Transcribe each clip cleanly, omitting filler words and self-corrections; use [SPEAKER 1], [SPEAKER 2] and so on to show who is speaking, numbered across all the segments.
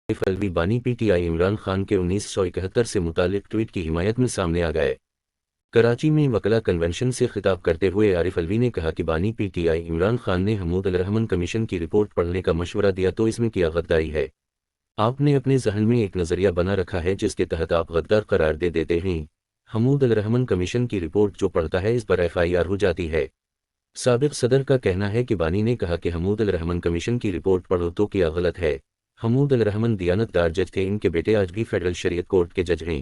[SPEAKER 1] आरिफ अलवी बानी पीटीआई इमरान खान के 1971 से मुतालिक ट्वीट की हिमायत में सामने आ गए। कराची में वकला कन्वेंशन से खिताब करते हुए आरिफ अलवी ने कहा कि बानी पीटीआई इमरान खान ने महमूद अल रहमान कमीशन की रिपोर्ट पढ़ने का मशवरा दिया तो इसमें क्या गद्दारी है। आपने अपने जहन में एक नज़रिया बना रखा है जिसके तहत आप गद्दार करार दे देते हैं। महमूद अल रहमान कमीशन की रिपोर्ट जो पढ़ता है इस पर FIR हो जाती है। साबिक सदर का कहना है कि बानी ने कहा कि महमूद अल रहमान कमीशन की रिपोर्ट पढ़ो तो क्या गलत है। महमूद अल रहमान दियानतदार जज थे, इनके बेटे आज भी फेडरल शरीयत कोर्ट के जज हैं।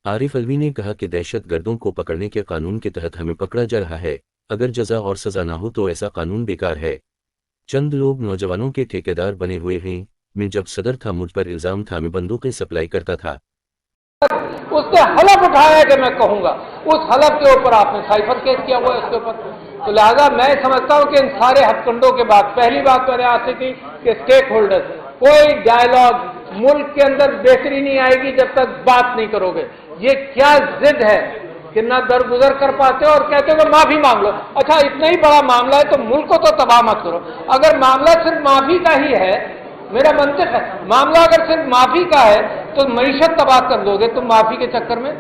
[SPEAKER 1] आरिफ अलवी ने कहा कि दहशत गर्दों को पकड़ने के कानून के तहत हमें पकड़ा जा रहा है, अगर जजा और सजा ना हो तो ऐसा कानून बेकार है। चंद लोग नौजवानों के ठेकेदार बने हुए हैं। मैं जब सदर था मुझ पर इल्जाम था मैं बंदूकें सप्लाई करता था।
[SPEAKER 2] उसने हलफ उठाया कि मैं कहूंगा, उस हलफ के ऊपर आपने साइफर केस किया हुआ है उसके ऊपर। तो लिहाजा मैं समझता हूं कि इन सारे हथकंडों के बाद पहली बात मैंने आपसे की कि स्टेक होल्डर्स, कोई डायलॉग मुल्क के अंदर बेहतरी नहीं आएगी जब तक बात नहीं करोगे। ये क्या जिद है कि ना दरगुजर कर पाते हो और कहते हो माफी मांग लो। अच्छा, इतना ही बड़ा मामला है तो मुल्क को तो तबाह मत करो। अगर मामला सिर्फ माफी का ही है, मेरा मंतक है, मामला अगर सिर्फ माफी का है तो मईशत तबाह कर दोगे तुम माफी के चक्कर में,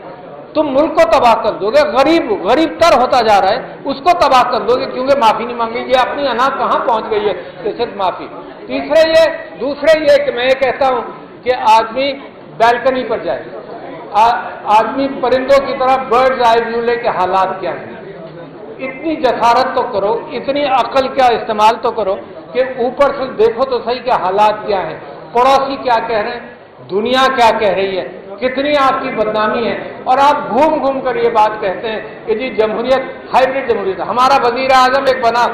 [SPEAKER 2] तुम मुल्क को तबाह कर दोगे। गरीब तर होता जा रहा है उसको तबाह कर दोगे क्योंकि माफी नहीं मांगी। ये अपनी अना कहां पहुंच गई है कि सिर्फ माफी। दूसरे ये कि मैं ये कहता हूं कि आदमी बैल्कनी पर जाए, आदमी परिंदों की तरह बर्ड्स आई व्यू ले के हालात क्या है, इतनी जसारत तो करो, इतनी अकल का इस्तेमाल तो करो कि ऊपर से देखो तो सही कि हालात क्या है, पड़ोसी क्या कह रहे हैं, दुनिया क्या कह रही है, कितनी आपकी बदनामी है। और आप घूम घूम कर ये बात कहते हैं कि जी जमहूरियत हाइब्रिड जमहूरियत। हमारा वजीर आजम एक बना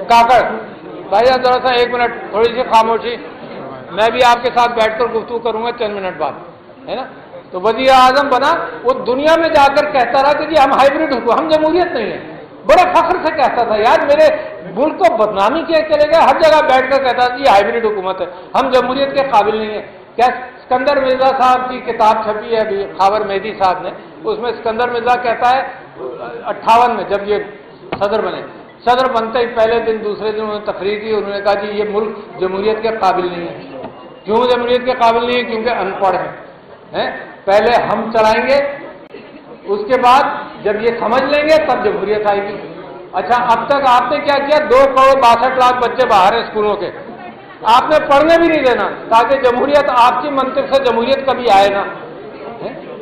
[SPEAKER 2] काकड़, भाई जरा सा एक मिनट थोड़ी सी खामोशी, मैं भी आपके साथ बैठकर गुफ्तगू करूंगा चंद मिनट बाद, है ना। तो वजीर आजम बना, वो दुनिया में जाकर कहता रहा कि जी हम हाइब्रिड हुकूमत, हम जमहूरियत नहीं है। बड़े फख्र से कहता था, यार मेरे मुल्क को बदनामी किए चले गए, हर जगह बैठकर कहता था ये हाइब्रिड हुकूमत है, हम जमहूरियत के काबिल नहीं है। क्या सिकंदर मिर्जा साहब की किताब छपी है अभी खावर मेहदी साहब ने, उसमें सिकंदर मिर्जा कहता है 58 में जब ये सदर बने, सदर बनते ही पहले दिन दूसरे दिन उन्होंने तकरीर की, उन्होंने कहा जी ये मुल्क जमहूरियत के काबिल नहीं है। क्यों जमहूरियत के काबिल नहीं है? क्योंकि अनपढ़ है। पहले हम चलाएंगे, उसके बाद जब ये समझ लेंगे तब जमहूरियत आएगी। अच्छा, अब तक आपने क्या किया? 2,62,00,000 बच्चे बाहर हैं स्कूलों के, आपने पढ़ने भी नहीं देना ताकि जमहूरियत आपकी मंतिक से जमहूरियत कभी आए ना।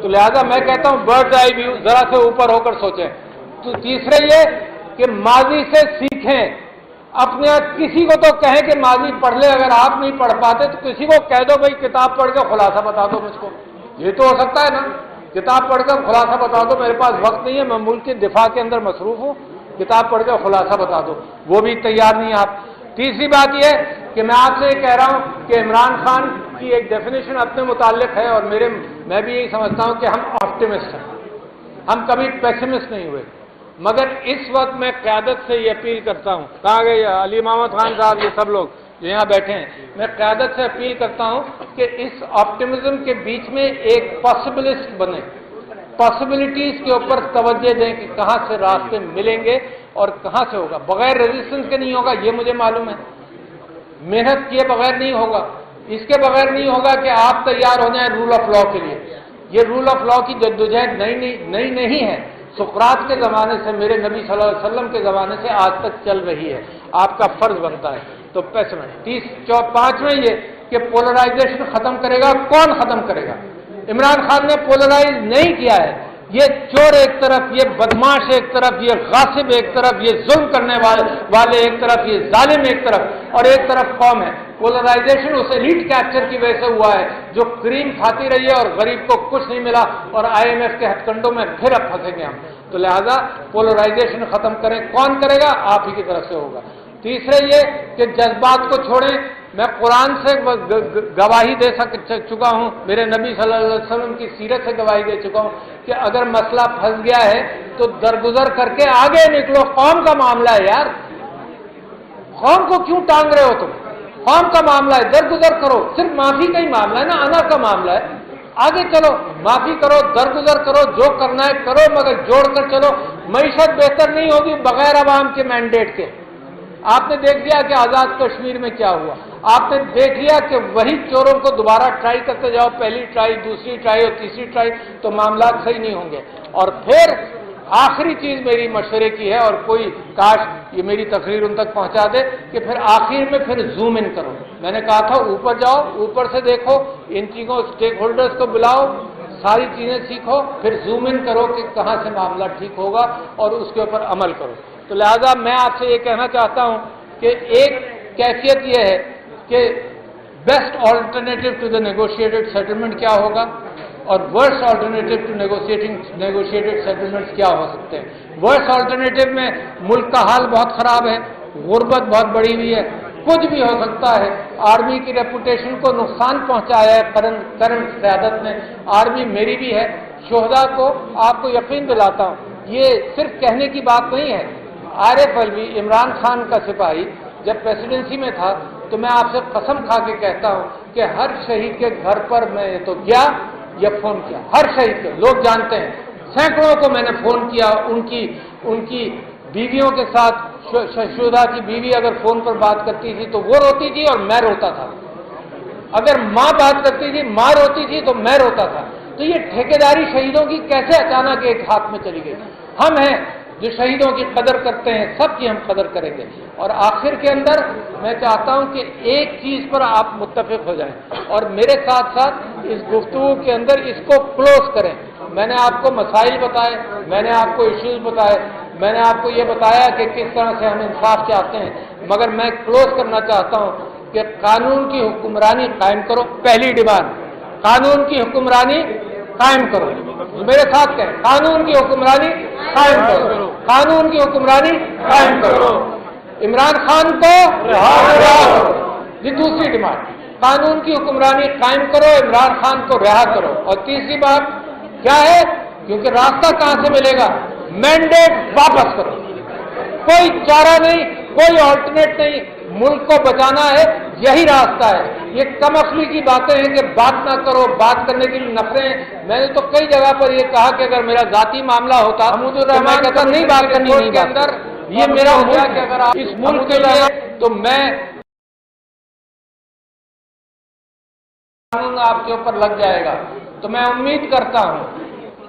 [SPEAKER 2] तो लिहाजा मैं कहता हूं बर्ड्स आई व्यू, जरा से ऊपर होकर सोचें। तो तीसरे ये कि माजी से सीखें, अपने किसी को तो कहें कि माजी पढ़ ले, अगर आप नहीं पढ़ पाते तो किसी को कह दो भाई किताब पढ़ के खुलासा बता दो मुझको, ये तो हो सकता है ना, किताब पढ़कर खुलासा बता दो, मेरे पास वक्त नहीं है, मैं मुल्क के दिफा के अंदर मसरूफ हूं, किताब पढ़कर खुलासा बता दो, वो भी तैयार नहीं आप। तीसरी बात यह कि मैं आपसे ये कह रहा हूं कि इमरान खान की एक डेफिनेशन अपने मुताल्लिक है और मैं भी यही समझता हूं कि हम ऑप्टिमिस्ट हैं, हम कभी पेसिमिस्ट नहीं हुए। मगर इस वक्त मैं क़यादत से ये अपील करता हूं, कहाँ गए अली मोहम्मद खान साहब, ये सब लोग जो यहाँ बैठे हैं, मैं क़यादत से अपील करता हूं कि इस ऑप्टिमिज्म के बीच में एक पॉसिबिलिस्ट बने, पॉसिबिलिटीज के ऊपर तवज्जो दें कि कहां से रास्ते मिलेंगे और कहां से होगा। बगैर रेजिस्टेंस के नहीं होगा, ये मुझे मालूम है, मेहनत किए बगैर नहीं होगा। इसके बगैर नहीं होगा कि आप तैयार हो जाएं रूल ऑफ लॉ के लिए। ये रूल ऑफ लॉ की जद्दोजहद नई नहीं है, सुकरात के ज़माने से, मेरे नबी सल्लल्लाहु अलैहि वसल्लम के ज़माने से आज तक चल रही है, आपका फ़र्ज बनता है। तो 5वें ये कि पोलराइजेशन ख़त्म करेगा, कौन ख़त्म करेगा? इमरान खान ने पोलराइज नहीं किया है, ये चोर एक तरफ, ये बदमाश एक तरफ, ये गासिब एक तरफ, ये जुल्म करने वाले एक तरफ, ये जालिम एक तरफ, और एक तरफ कौम है। पोलराइजेशन उस एलीट कैप्चर की वजह से हुआ है जो क्रीम खाती रही है और गरीब को कुछ नहीं मिला, और IMF के हथकंडों में फिर अब फंसेंगे हम। तो लिहाजा पोलराइजेशन खत्म करें, कौन करेगा? आप ही की तरफ से होगा। तीसरे ये कि जज्बात को छोड़ें। मैं कुरान से गवाही दे चुका हूं, मेरे नबी सल्लल्लाहु अलैहि वसल्लम की सीरत से गवाही दे चुका हूं कि अगर मसला फंस गया है तो दरगुजर करके आगे निकलो। कौम का मामला है यार, कौम को क्यों टांग रहे हो तुम? कौम का मामला है, दरगुजर करो। सिर्फ माफी का ही मामला है ना, अना का मामला है। आगे चलो, माफी करो, दरगुजर करो, जो करना है करो, मगर जोड़कर चलो। मईशत बेहतर नहीं होगी बगैर अवाम के मैंडेट के। आपने देख लिया कि आजाद कश्मीर में क्या हुआ। आपने देख लिया कि वही चोरों को दोबारा ट्राई करते जाओ, पहली ट्राई, दूसरी ट्राई और तीसरी ट्राई, तो मामला सही नहीं होंगे। और फिर आखिरी चीज मेरी मशवरे की है, और कोई काश ये मेरी तकरीर उन तक पहुंचा दे, कि फिर आखिर में फिर जूम इन करो। मैंने कहा था ऊपर जाओ, ऊपर से देखो, इन चीजों स्टेक होल्डर्स को बुलाओ, सारी चीजें सीखो, फिर जूम इन करो कि कहां से मामला ठीक होगा और उसके ऊपर अमल करो। तो लिहाजा मैं आपसे ये कहना चाहता हूं कि एक कैफियत ये है कि best alternative to the negotiated settlement क्या होगा और worst alternative to negotiated settlements क्या हो सकते हैं। वर्स्ट ऑल्टरनेटिव में मुल्क का हाल बहुत खराब है, गुर्बत बहुत बढ़ी हुई है, कुछ भी हो सकता है। आर्मी की रेपुटेशन को नुकसान पहुंचाया है करंट क़यादत ने, आर्मी मेरी भी है। शोहदा को आपको यकीन दिलाता हूं, ये सिर्फ कहने की बात नहीं है। आरिफ अलवी, इमरान खान का सिपाही, जब प्रेसिडेंसी में था, तो मैं आपसे कसम खा के कहता हूं कि हर शहीद के घर पर मैं तो गया या फोन किया, हर शहीद के, लोग जानते हैं, सैकड़ों को मैंने फोन किया। उनकी बीवियों के साथ, शहीदा की बीवी अगर फोन पर बात करती थी तो वो रोती थी और मैं रोता था, अगर माँ बात करती थी, माँ रोती थी तो मैं रोता था। तो ये ठेकेदारी शहीदों की कैसे अचानक एक हाथ में चली गई। हम हैं जो शहीदों की कदर करते हैं, सबकी हम कदर करेंगे। और आखिर के अंदर मैं चाहता हूं कि एक चीज पर आप मुत्तफिक हो जाएं और मेरे साथ साथ इस गुफ्तगू के अंदर इसको क्लोज करें। मैंने आपको मसाइल बताए, मैंने आपको इश्यूज बताए, मैंने आपको ये बताया कि किस तरह से हम इंसाफ चाहते हैं, मगर मैं क्लोज करना चाहता हूं कि कानून की हुक्मरानी कायम करो। पहली डिमांड, कानून की हुक्मरानी कायम करो। मेरे साथ कहें, कानून की हुक्मरानी कायम करो, कानून की हुक्मरानी कायम करो। इमरान खान को रिहा करो। ये दूसरी डिमांड, कानून की हुक्मरानी कायम करो, इमरान खान को रिहा करो। और तीसरी बात क्या है, क्योंकि रास्ता कहां से मिलेगा, मैंडेट वापस करो। कोई चारा नहीं, कोई ऑल्टरनेट नहीं, मुल्क को बचाना है, यही रास्ता है। ये कम अक्ली की बातें हैं कि बात ना करो, बात करने के लिए नफरें। मैंने तो कई जगह पर ये कहा कि अगर मेरा जाती मामला होता, महमूदुर रहमान कहता नहीं बात करनी के अंदर, ये मेरा हो गया कि अगर आप इस मुल्क के लिए, तो मैं कानून आपके ऊपर लग जाएगा। तो मैं उम्मीद करता हूं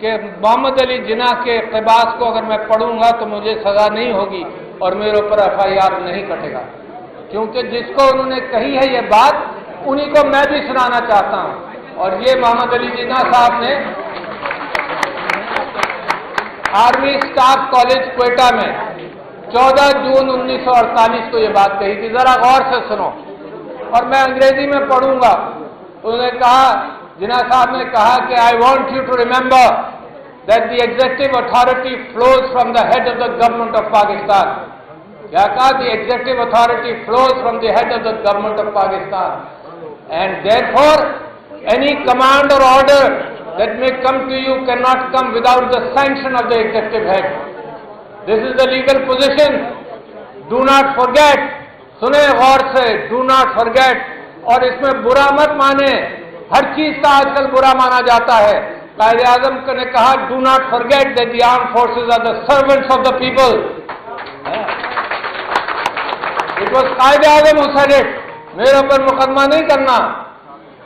[SPEAKER 2] कि मोहम्मद अली जिन्ना के इक़्तिबास को अगर मैं पढ़ूंगा तो मुझे सजा नहीं होगी और मेरे ऊपर FIR नहीं कटेगा, क्योंकि जिसको उन्होंने कही है ये बात, उन्हीं को मैं भी सुनाना चाहता हूं। और ये मोहम्मद अली जिन्ना साहब ने आर्मी स्टाफ कॉलेज क्वेटा में 14 जून 1948 को ये बात कही थी। जरा गौर से सुनो, और मैं अंग्रेजी में पढ़ूंगा। उन्होंने कहा, जिन्ना साहब ने कहा कि I want you to remember that the executive authority flows from the head of the government of Pakistan. क्या कहा, the executive authority flows from the head of the government of Pakistan and therefore any command और order that may come to you can not come without the sanction of the executive head. This is the legal position, do not forget. सुने गौर से, do not forget. और इसमें बुरा मत माने, हर चीज का आजकल बुरा माना जाता है। कायदे आजम ने कहा, do not forget that the armed forces are the servants of the people. It was कायदे आजम हु सेड इट। मेरे ऊपर मुकदमा नहीं करना।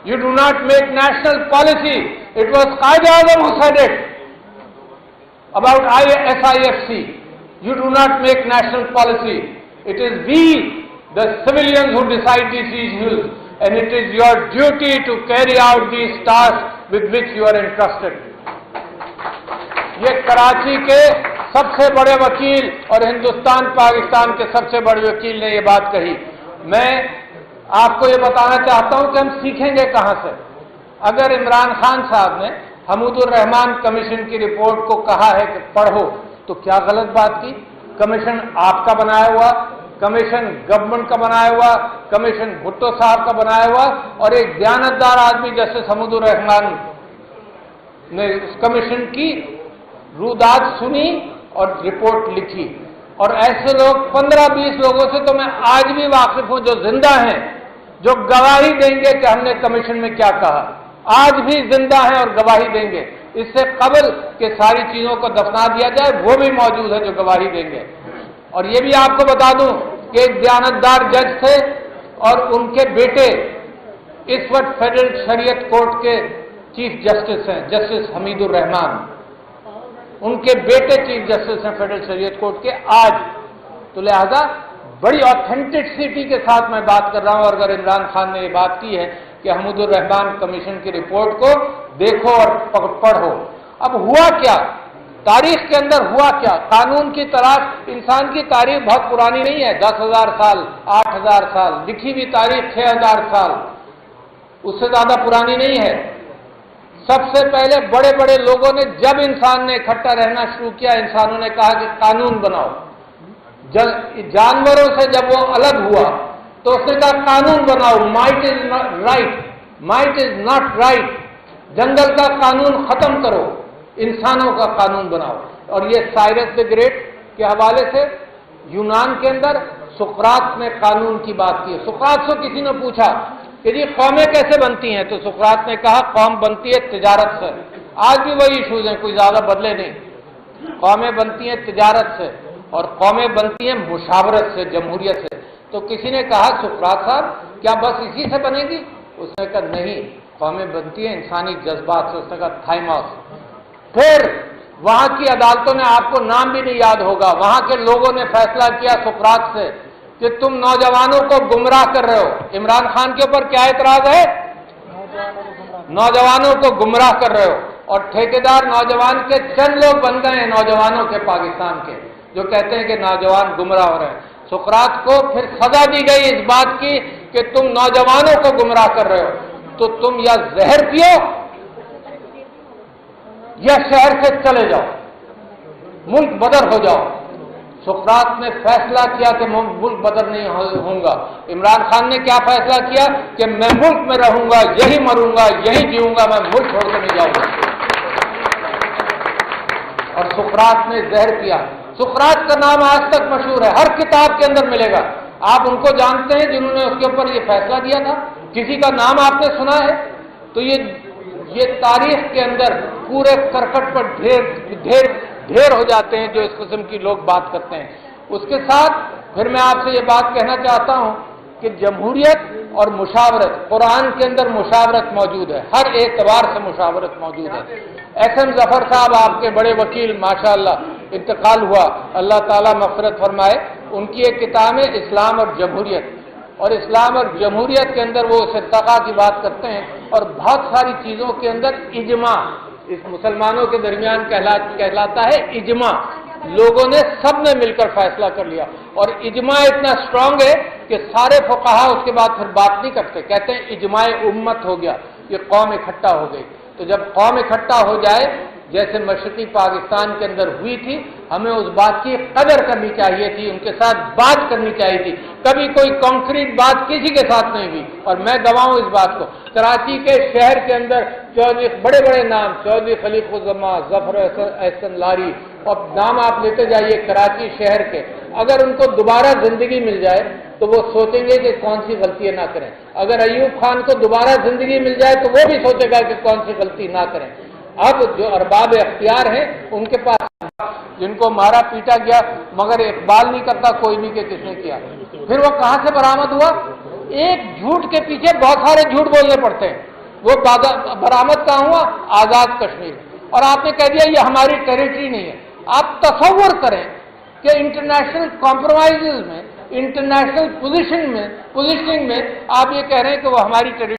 [SPEAKER 2] You do not make national policy, it was कायदे Azam who said it about SIFC। You do not make national policy, it is we the civilians who decide these issues, and it is your duty to carry out these tasks with which you are entrusted. ये कराची के सबसे बड़े वकील और हिंदुस्तान पाकिस्तान के सबसे बड़े वकील ने ये बात कही। मैं आपको ये बताना चाहता हूं कि हम सीखेंगे कहां से। अगर इमरान खान साहब ने हमूदुर रहमान कमीशन की रिपोर्ट को कहा है कि पढ़ो, तो क्या गलत बात की। कमीशन आपका बनाया हुआ, कमीशन गवर्नमेंट का बनाया हुआ, कमीशन भुट्टो साहब का बनाया हुआ, और एक दयानतदार आदमी जैसे हमूदुर रहमान ने उस कमीशन की रूदाद सुनी और रिपोर्ट लिखी। और ऐसे लोग 15-20 लोगों से तो मैं आज भी वाकिफ हूं जो जिंदा हैं, जो गवाही देंगे कि हमने कमीशन में क्या कहा। आज भी जिंदा हैं और गवाही देंगे। इससे कबल के सारी चीजों को दफना दिया जाए, वो भी मौजूद है जो गवाही देंगे। और ये भी आपको बता दूं कि एक दयानतदार जज थे, اور ان کے بیٹے اس وقت فیڈرل شریعت کورٹ کے چیف جسٹس ہیں، جسٹس حمید الرحمان، ان کے بیٹے چیف جسٹس ہیں فیڈرل شریعت کورٹ کے آج. تو لہذا بڑی آتھینٹسٹی کے ساتھ میں بات کر رہا ہوں. اور اگر عمران خان نے یہ بات کی ہے کہ حمید الرحمان کمیشن کی رپورٹ کو دیکھو اور پڑھو. اب ہوا کیا تاریخ کے اندر، ہوا کیا؟ قانون کی تلاش، انسان کی تاریخ بہت پرانی نہیں ہے، 10,000 سال، 8,000 سال، لکھی ہوئی تاریخ 6,000 سال، اس سے زیادہ پرانی نہیں ہے. سب سے پہلے بڑے بڑے لوگوں نے جب انسان نے اکٹھا رہنا شروع کیا، انسانوں نے کہا کہ قانون بناؤ. جانوروں سے جب وہ الگ ہوا تو اس نے کہا قانون بناؤ، might is right, might is not right. جنگل کا قانون ختم کرو، انسانوں کا قانون بناؤ. اور یہ سائرس دی گریٹ کے حوالے سے یونان کے اندر سقراط نے قانون کی بات کی. سقراط سے کسی نے پوچھا کہ جی قومیں کیسے بنتی ہیں، تو سقراط نے کہا قوم بنتی ہے تجارت سے. آج بھی وہی ایشوز ہیں، کوئی زیادہ بدلے نہیں. قومیں بنتی ہیں تجارت سے اور قومیں بنتی ہیں مشاورت سے، جمہوریت سے. تو کسی نے کہا سقراط صاحب کیا بس اسی سے بنے گی؟ اس نے کہا نہیں، قومیں بنتی ہیں انسانی جذبات سے. اس نے کہا تھائموس. پھر وہاں کی عدالتوں نے، آپ کو نام بھی نہیں یاد ہوگا، وہاں کے لوگوں نے فیصلہ کیا سقراط سے کہ تم نوجوانوں کو گمراہ کر رہے ہو. عمران خان کے اوپر کیا اعتراض ہے؟ نوجوانوں کو گمراہ کر رہے ہو. اور ٹھیکیدار نوجوان کے چند لوگ بن گئے ہیں نوجوانوں کے پاکستان کے، جو کہتے ہیں کہ نوجوان گمراہ ہو رہے ہیں. سقراط کو پھر سزا دی گئی اس بات کی کہ تم نوجوانوں کو گمراہ کر رہے ہو، تو تم یا زہر پیو یا شہر سے چلے جاؤ، ملک بدر ہو جاؤ. سقراط نے فیصلہ کیا کہ میں ملک بدر نہیں ہوں گا. عمران خان نے کیا فیصلہ کیا کہ میں ملک میں رہوں گا، یہی مروں گا، یہی جیوں گا، میں ملک چھوڑ کے نہیں جاؤں گا. اور سقراط نے زہر کیا. سقراط کا نام آج تک مشہور ہے، ہر کتاب کے اندر ملے گا. آپ ان کو جانتے ہیں جنہوں نے اس کے اوپر یہ فیصلہ دیا تھا؟ کسی کا نام آپ نے سنا ہے؟ تو یہ تاریخ کے اندر پورے کرکٹ پر ڈھیر ہو جاتے ہیں جو اس قسم کی لوگ بات کرتے ہیں. اس کے ساتھ پھر میں آپ سے یہ بات کہنا چاہتا ہوں کہ جمہوریت اور مشاورت، قرآن کے اندر مشاورت موجود ہے، ہر اعتبار سے مشاورت موجود ہے. ایس ایم ظفر صاحب آپ کے بڑے وکیل ماشاءاللہ انتقال ہوا، اللہ تعالیٰ مغفرت فرمائے. ان کی ایک کتاب ہے اسلام اور جمہوریت، اور اسلام اور جمہوریت کے اندر وہ ارتقاء کی بات کرتے ہیں. اور بہت ساری چیزوں کے اندر اجماع اس مسلمانوں کے درمیان کہلاتا ہے اجماع. لوگوں نے سب نے مل کر فیصلہ کر لیا، اور اجماع اتنا اسٹرانگ ہے کہ سارے فقہا اس کے بعد پھر بات نہیں کرتے، کہتے ہیں اجماع امت ہو گیا، یہ قوم اکٹھا ہو گئی. تو جب قوم اکٹھا ہو جائے جیسے مشرقی پاکستان کے اندر ہوئی تھی، ہمیں اس بات کی قدر کرنی چاہیے تھی، ان کے ساتھ بات کرنی چاہیے تھی. کبھی کوئی کانکریٹ بات کسی کے ساتھ نہیں ہوئی، اور میں گواہ ہوں اس بات کو. کراچی کے شہر کے اندر چودھری، بڑے بڑے نام، چودھری خلیق الزمان، ظفر احسن لاری، اور نام آپ لیتے جائیے کراچی شہر کے. اگر ان کو دوبارہ زندگی مل جائے تو وہ سوچیں گے کہ کون سی غلطیاں نہ کریں. اگر ایوب خان کو دوبارہ زندگی مل جائے تو وہ بھی سوچے گا کہ کون سی غلطی نہ کریں. اب جو ارباب اختیار ہیں ان کے پاس، جن کو مارا پیٹا گیا مگر اقبال نہیں کرتا کوئی بھی کہ کس نے کیا. پھر وہ کہاں سے برآمد ہوا؟ ایک جھوٹ کے پیچھے بہت سارے جھوٹ بولنے پڑتے ہیں. وہ برآمد کہاں ہوا؟ آزاد کشمیر. اور آپ نے کہہ دیا یہ ہماری ٹیریٹری نہیں ہے. آپ تصور کریں کہ انٹرنیشنل کمپرومائزز میں، انٹرنیشنل پوزیشننگ میں آپ یہ کہہ رہے ہیں کہ وہ ہماری ٹیریٹری